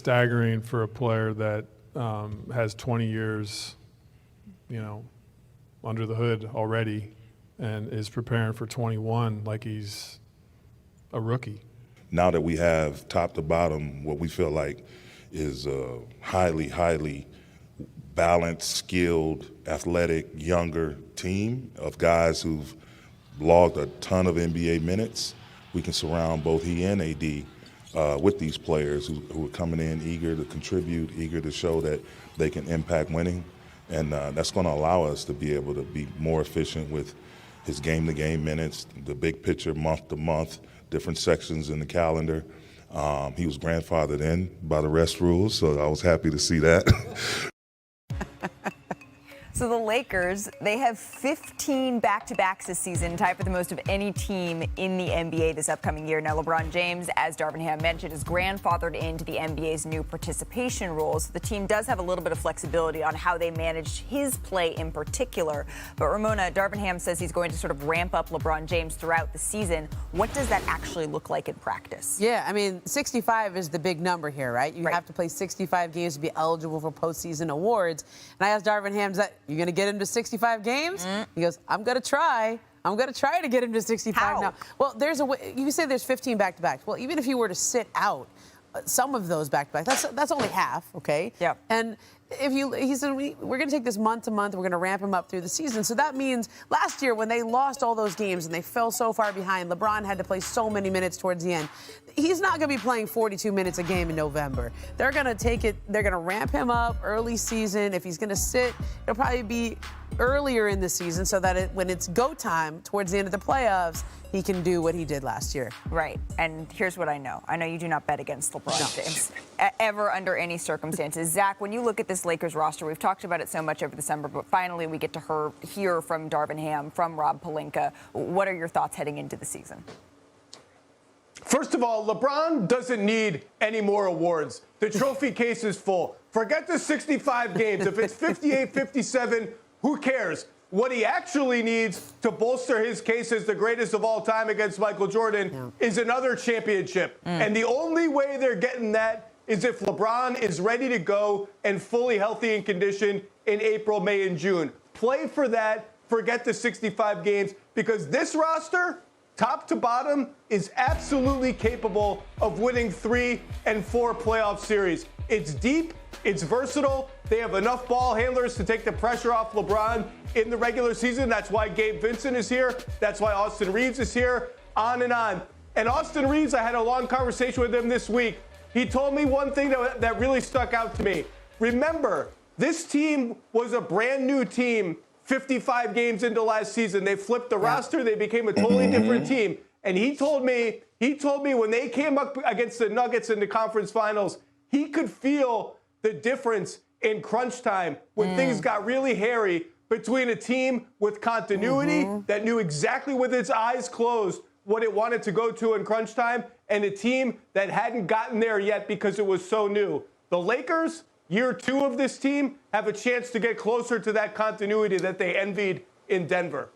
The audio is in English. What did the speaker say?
staggering for a player that has 20 years, under the hood already and is preparing for 21 like he's a rookie. Now that we have top to bottom what we feel like is a highly, highly balanced, skilled, athletic, younger team of guys who've logged a ton of NBA minutes, we can surround both he and AD with these players who are coming in eager to contribute, eager to show that they can impact winning. And that's going to allow us to be able to be more efficient with his game-to-game minutes, the big picture month-to-month, different sections in the calendar. He was grandfathered in by the rest rules, so I was happy to see that. So the Lakers, they have 15 back-to-backs this season, tied for the most of any team in the NBA this upcoming year. Now, LeBron James, as Darvin Ham mentioned, is grandfathered into the NBA's new participation rules. The team does have a little bit of flexibility on how they manage his play in particular. But Ramona, Darvin Ham says he's going to sort of ramp up LeBron James throughout the season. What does that actually look like in practice? Yeah, I mean, 65 is the big number here, right? You have to play 65 games to be eligible for postseason awards. And I asked Darvin Ham, you're going to get him to 65 games? He goes, I'm going to try. I'm going to try to get him to 65 How? now. Well, there's a way. You say there's 15 back-to-backs. Well, even if you were to sit out some of those back-to-backs, that's only half, okay? Yeah. And he said, we're going to take this month to month. We're going to ramp him up through the season. So that means last year when they lost all those games and they fell so far behind, LeBron had to play so many minutes towards the end. He's not going to be playing 42 minutes a game in November. They're going to take it. They're going to ramp him up early season. If he's going to sit, it'll probably be earlier in the season so that when it's go time towards the end of the playoffs, he can do what he did last year. Right. And here's what I know. I know you do not bet against LeBron James ever under any circumstances. Zach, when you look at this Lakers roster, we've talked about it so much over December, but finally we get to hear from Darvin Ham, from Rob Pelinka. What are your thoughts heading into the season? First of all, LeBron doesn't need any more awards. The trophy case is full. Forget the 65 games. If it's 58, 57, who cares? What he actually needs to bolster his case as the greatest of all time against Michael Jordan is another championship. And the only way they're getting that is if LeBron is ready to go and fully healthy and conditioned in April, May, and June. Play for that. Forget the 65 games, because this roster, top to bottom, is absolutely capable of winning 3 and 4 playoff series. It's deep, it's versatile. They have enough ball handlers to take the pressure off LeBron in the regular season. That's why Gabe Vincent is here. That's why Austin Reeves is here, on and on. And Austin Reeves, I had a long conversation with him this week. He told me one thing that really stuck out to me. Remember, this team was a brand new team 55 games into last season. They flipped the roster. They became a totally different team. And he told me when they came up against the Nuggets in the conference finals, he could feel the difference in crunch time when things got really hairy between a team with continuity that knew exactly with its eyes closed what it wanted to go to in crunch time, and a team that hadn't gotten there yet because it was so new. The Lakers, year 2 of this team, have a chance to get closer to that continuity that they envied in Denver.